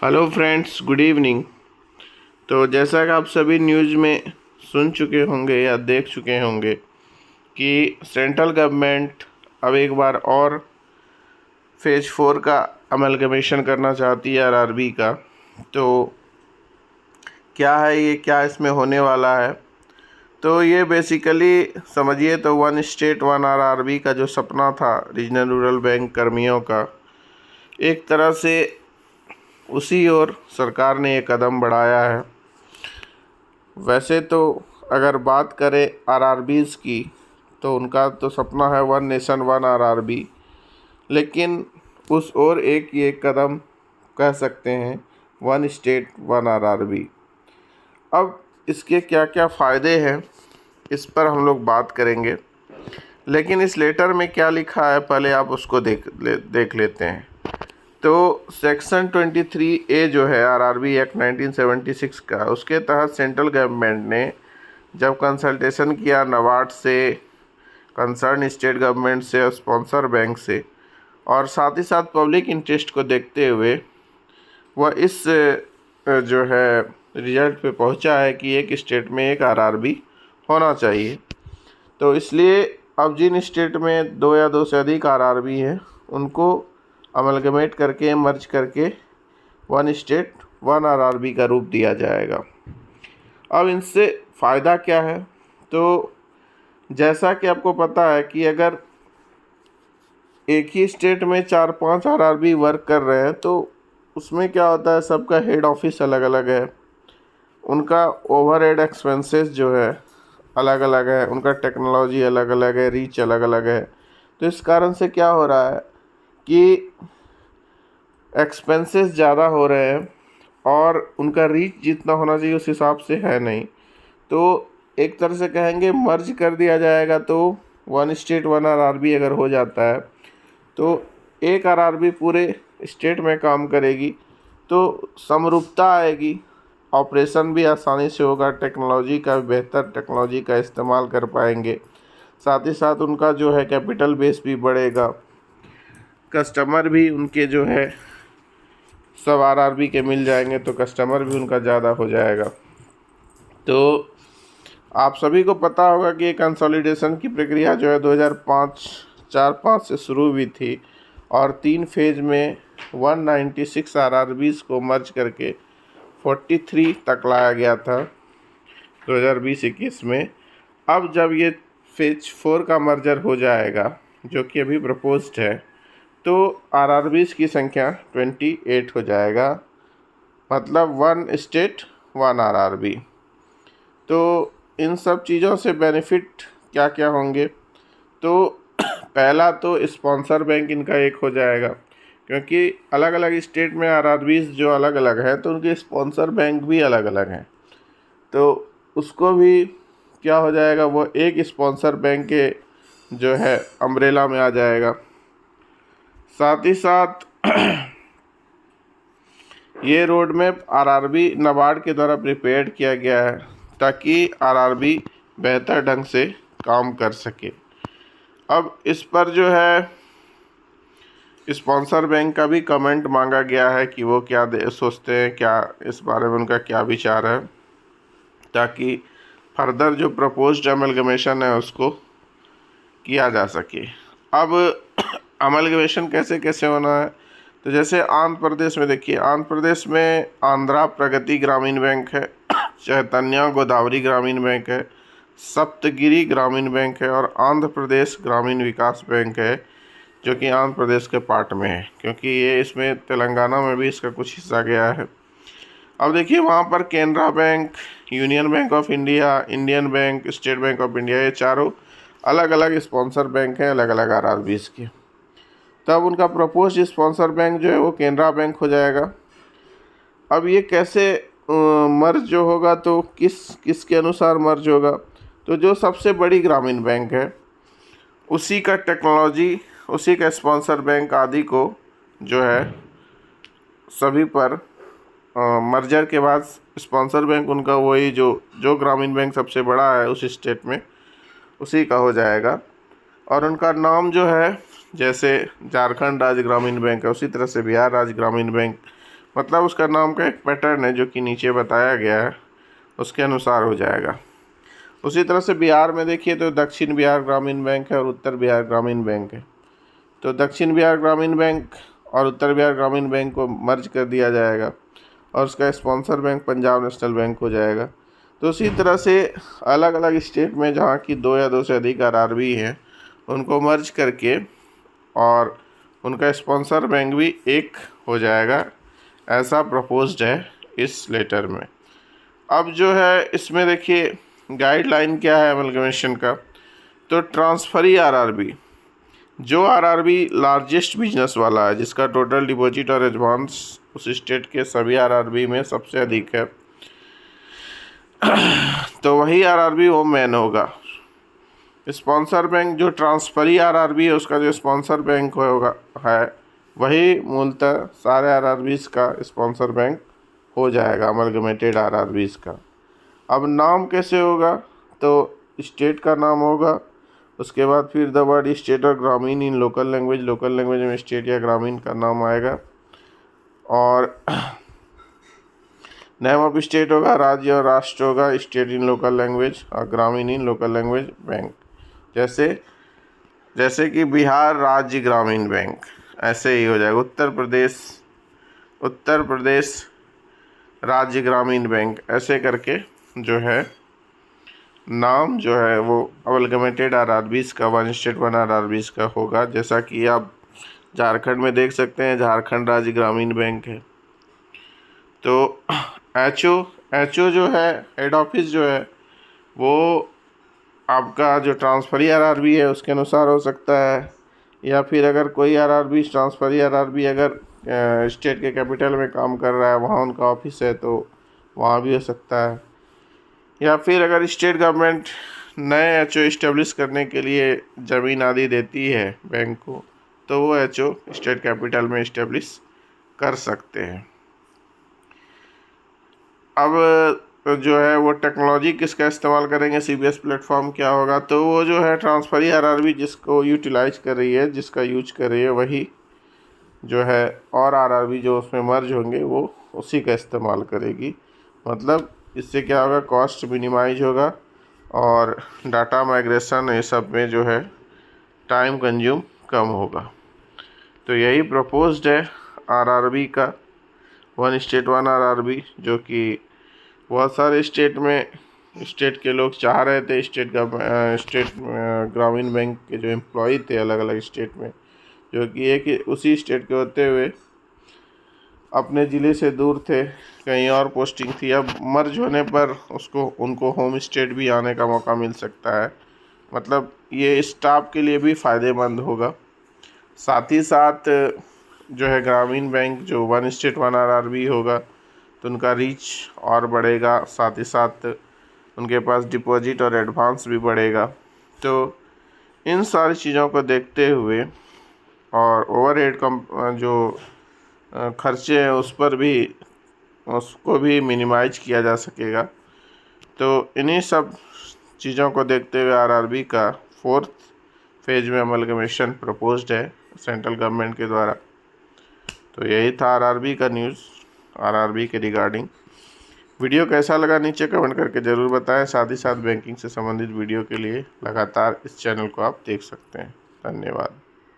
Hello friends, good evening. तो जैसा कि आप सभी न्यूज़ में सुन चुके होंगे या देख चुके होंगे कि सेंट्रल गवर्नमेंट अब एक बार और फेज़ 4 का अमलगमेशन करना चाहती है आरआरबी का। तो क्या है ये, क्या इसमें होने वाला है? तो ये बेसिकली समझिए तो वन स्टेट वन आरआरबी का जो सपना था रीजनल रूरल बैंक कर्मियों का, एक तरह से उसी ओर सरकार ने एक कदम बढ़ाया है। वैसे तो अगर बात करें आरआरबीज़ की, तो उनका तो सपना है वन नेशन वन आरआरबी, लेकिन उस ओर एक ये कदम कह सकते हैं वन स्टेट वन आरआरबी। अब इसके क्या क्या फ़ायदे हैं इस पर हम लोग बात करेंगे, लेकिन इस लेटर में क्या लिखा है पहले आप उसको देख लेते हैं। तो सेक्शन 23A जो है आरआरबी एक्ट 1976 का, उसके तहत सेंट्रल गवर्नमेंट ने जब कंसल्टेशन किया नाबार्ड से, कंसर्न स्टेट गवर्नमेंट से और स्पॉन्सर बैंक से, और साथ ही साथ पब्लिक इंटरेस्ट को देखते हुए वह इस जो है रिजल्ट पे पहुंचा है कि एक स्टेट में एक आरआरबी होना चाहिए। तो इसलिए अब जिन स्टेट में दो या दो से अधिक आरआरबी हैं उनको अमलगमेट करके मर्ज करके वन स्टेट वन आरआरबी का रूप दिया जाएगा। अब इनसे फ़ायदा क्या है? तो जैसा कि आपको पता है कि अगर एक ही स्टेट में 4-5 आरआरबी वर्क कर रहे हैं तो उसमें क्या होता है, सबका हेड ऑफिस अलग अलग है, उनका ओवरहेड एक्सपेंसेस जो है अलग अलग है, उनका टेक्नोलॉजी अलग अलग है, रीच अलग अलग है। तो इस कारण से क्या हो रहा है कि एक्सपेंसेस ज़्यादा हो रहे हैं और उनका रीच जितना होना चाहिए उस हिसाब से है नहीं। तो एक तरह से कहेंगे मर्ज कर दिया जाएगा तो वन स्टेट वन आरआरबी अगर हो जाता है तो एक आरआरबी पूरे स्टेट में काम करेगी, तो समरूपता आएगी, ऑपरेशन भी आसानी से होगा, टेक्नोलॉजी का बेहतर टेक्नोलॉजी का इस्तेमाल कर पाएंगे, साथ ही साथ उनका जो है कैपिटल बेस भी बढ़ेगा, कस्टमर भी उनके जो है सब आरआरबी के मिल जाएंगे तो कस्टमर भी उनका ज़्यादा हो जाएगा। तो आप सभी को पता होगा कि कंसोलिडेशन की प्रक्रिया जो है 2005 से शुरू हुई थी और 3 फेज़ में 196 आरआरबीज़ को मर्ज करके 43 तक लाया गया था 2020-21 में। अब जब ये फेज़ 4 का मर्जर हो जाएगा जो कि अभी प्रपोज्ड है, तो आरआरबीज़ की संख्या 28 हो जाएगा, मतलब वन स्टेट वन आरआरबी। तो इन सब चीज़ों से बेनिफिट क्या क्या होंगे? तो पहला तो स्पॉन्सर बैंक इनका एक हो जाएगा, क्योंकि अलग अलग स्टेट में आरआरबीज़ जो अलग अलग हैं तो उनके स्पॉन्सर बैंक भी अलग अलग हैं। तो उसको भी क्या हो जाएगा, वो एक स्पॉन्सर बैंक के जो है अम्ब्रेला में आ जाएगा। साथ ही साथ ये रोड मैप आरआरबी नाबार्ड के द्वारा प्रिपेयर किया गया है ताकि आरआरबी बेहतर ढंग से काम कर सके। अब इस पर जो है स्पॉन्सर बैंक का भी कमेंट मांगा गया है कि वो क्या सोचते हैं, क्या इस बारे में उनका क्या विचार है, ताकि फर्दर जो प्रपोज्ड अमलगमेशन है उसको किया जा सके। अब अमलगमेशन कैसे कैसे होना है? तो जैसे आंध्र प्रदेश में देखिए, आंध्र प्रदेश में आंध्रा प्रगति ग्रामीण बैंक है, चैतन्य गोदावरी ग्रामीण बैंक है, सप्तगिरी ग्रामीण बैंक है और आंध्र प्रदेश ग्रामीण विकास बैंक है, जो कि आंध्र प्रदेश के पार्ट में है, क्योंकि ये इसमें तेलंगाना में भी इसका कुछ हिस्सा गया है। अब देखिए वहाँ पर Canara bank, union bank of India, Indian bank, state bank of India, ये चारों अलग अलग स्पॉन्सर बैंक हैं अलग अलग आरआरबीज़ के। तब उनका प्रपोज स्पॉन्सर बैंक जो है वो केनरा बैंक हो जाएगा। अब ये कैसे मर्ज जो होगा, तो किसके अनुसार मर्ज होगा? तो जो सबसे बड़ी ग्रामीण बैंक है उसी का टेक्नोलॉजी, उसी का स्पॉन्सर बैंक आदि को जो है सभी पर मर्जर के बाद स्पॉन्सर बैंक उनका वही जो ग्रामीण बैंक सबसे बड़ा है उस स्टेट में उसी का हो जाएगा। और उनका नाम जो है, जैसे झारखंड राज्य ग्रामीण बैंक है उसी तरह से बिहार राज्य ग्रामीण बैंक, मतलब उसका नाम का एक पैटर्न है जो कि नीचे बताया गया है, उसके अनुसार हो जाएगा। उसी तरह से बिहार में देखिए तो दक्षिण बिहार ग्रामीण बैंक है और उत्तर बिहार ग्रामीण बैंक है। तो दक्षिण बिहार ग्रामीण बैंक और उत्तर बिहार ग्रामीण बैंक को मर्ज कर दिया जाएगा और उसका sponsor bank Punjab national bank हो जाएगा। तो उसी तरह से अलग अलग स्टेट में जहाँ की 2 या 2 से अधिक आरआरबी हैं उनको मर्ज करके और उनका स्पॉन्सर बैंक भी एक हो जाएगा, ऐसा प्रपोज्ड है इस लेटर में। अब जो है इसमें देखिए गाइडलाइन क्या है अमलगमेशन का। तो ट्रांसफरी आरआरबी, जो आरआरबी लार्जेस्ट बिजनेस वाला है जिसका टोटल डिपॉजिट और एडवांस उस स्टेट के सभी आरआरबी में सबसे अधिक है, तो वही आरआरबी वो मेन होगा। स्पॉन्सर बैंक जो ट्रांसफरी आरआरबी है उसका जो स्पॉन्सर बैंक होगा है वही मूलतः सारे आरआरबीज का स्पॉन्सर बैंक हो जाएगा, अमलगमेटेड आरआरबीज का। अब नाम कैसे होगा, तो स्टेट का नाम होगा, उसके बाद फिर द वर्ड स्टेट और ग्रामीण इन लोकल लैंग्वेज, लोकल लैंग्वेज में स्टेट या ग्रामीण का नाम आएगा, और नेम ऑफ स्टेट होगा, राज्य और राष्ट्र होगा, स्टेट इन लोकल लैंग्वेज और ग्रामीण इन लोकल लैंग्वेज बैंक। जैसे कि बिहार राज्य ग्रामीण बैंक, ऐसे ही हो जाएगा। उत्तर प्रदेश राज्य ग्रामीण बैंक, ऐसे करके जो है नाम जो है वो अमलगमेटेड आरआरबीज का, वन स्टेट वन आरआरबीज का होगा। जैसा कि आप झारखंड में देख सकते हैं, झारखंड राज्य ग्रामीण बैंक है। तो एचओ जो है हेड ऑफिस जो है वो आपका जो ट्रांसफरी आरआरबी है उसके अनुसार हो सकता है, या फिर अगर कोई आरआरबी ट्रांसफरी आरआरबी अगर स्टेट के कैपिटल में काम कर रहा है वहाँ उनका ऑफिस है तो वहाँ भी हो सकता है, या फिर अगर स्टेट गवर्नमेंट नए एचओ इस्टेब्लिश करने के लिए ज़मीन आदि देती है बैंक को तो वो एचओ स्टेट कैपिटल में इस्टेब्लिश कर सकते हैं। अब जो है वो टेक्नोलॉजी किसका इस्तेमाल करेंगे, सीबीएस प्लेटफॉर्म क्या होगा, तो वो जो है ट्रांसफरी आरआरबी जिसको यूटिलाइज कर रही है, जिसका यूज कर रही है, वही जो है और आरआरबी जो उसमें मर्ज होंगे वो उसी का इस्तेमाल करेगी। मतलब इससे क्या होगा, कॉस्ट मिनिमाइज होगा और डाटा माइग्रेशन ये सब में जो है टाइम कंज्यूम कम होगा। तो यही प्रपोज्ड है आरआरबी का, वन स्टेट वन आरआरबी, जो कि बहुत सारे स्टेट के लोग चाह रहे थे। स्टेट ग्रामीण बैंक के जो एम्प्लॉय थे अलग अलग स्टेट में, जो कि एक उसी स्टेट के होते हुए अपने ज़िले से दूर थे, कहीं और पोस्टिंग थी, अब मर्ज होने पर उनको होम स्टेट भी आने का मौका मिल सकता है। मतलब ये स्टाफ के लिए भी फ़ायदेमंद होगा। साथ ही साथ जो है ग्रामीण बैंक जो वन स्टेट वन आरआरबी होगा तो उनका रीच और बढ़ेगा, साथ ही साथ उनके पास डिपॉजिट और एडवांस भी बढ़ेगा। तो इन सारी चीज़ों को देखते हुए और ओवरहेड जो खर्चे हैं उसको भी मिनिमाइज किया जा सकेगा। तो इन्हीं सब चीज़ों को देखते हुए आरआरबी का 4th फेज में अमलगमेशन प्रपोज्ड है सेंट्रल गवर्नमेंट के द्वारा। तो यही था आरआरबी का न्यूज़, आरआरबी के रिगार्डिंग। वीडियो कैसा लगा नीचे कमेंट करके ज़रूर बताएं। साथ ही साथ बैंकिंग से संबंधित वीडियो के लिए लगातार इस चैनल को आप देख सकते हैं। धन्यवाद।